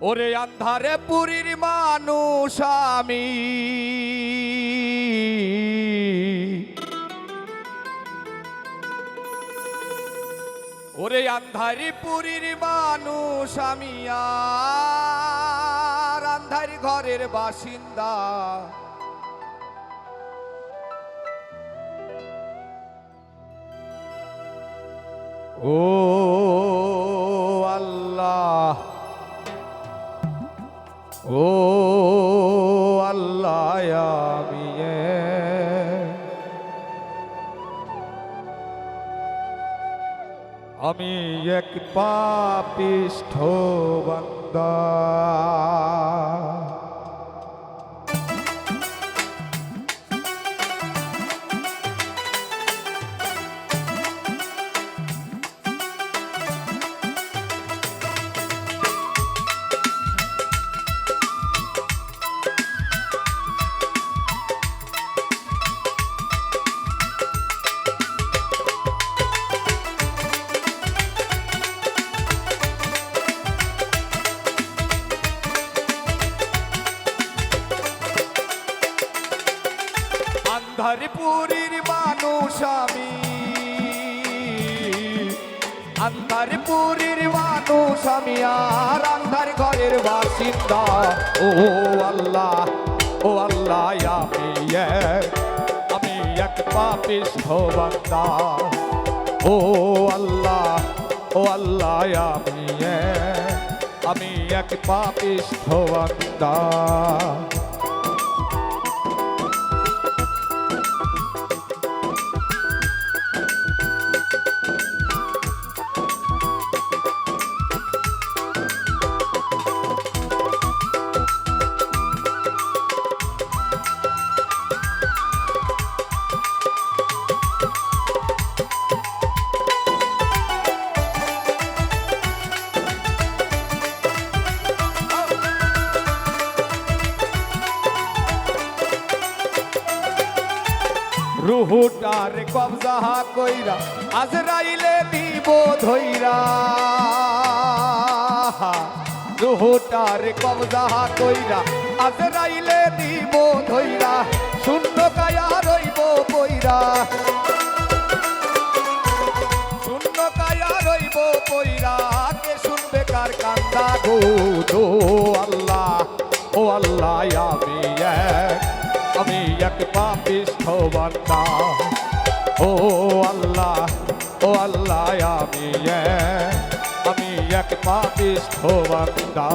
ওরে আন্ধারে পুরীর মানুষ আমি, ওরে আন্ধারি পুরীর মানুষ আমি, আর আন্ধারি ঘরের বাসিন্দা। ও আল্লাহ, ও আল্লাহ, আমি এক পাপিষ্ঠ বান্দা। আন্ধারপুরীর মানুষ আমি, আন্ধারপুরীর মানুষ আমি, আর আন্ধার ঘরের বাসিন্দা। ও আল্লাহ, ও আল্লাহ, আমি এক পাপিষ্ঠ বান্দা। ও আল্লাহ, ও আল্লাহ, আমি এক পাপিষ্ঠ বান্দা। রুহুটার কবজা কইরা আজরাইলে দিব ধইরা, রুহুটার কবজা কইরা আজরাইলে দিব ধইরা, শূন্য কায়া রইব পইরা, শূন্য কায়া রইব পইরা, কে শুনবে কার কান্দা গো। ও আল্লাহ, ও আল্লাহ, আমি এক পাপিষ্ঠ বান্দা। ও আল্লাহ, ও আল্লাহ, আমি এক পাপিষ্ঠ বান্দা।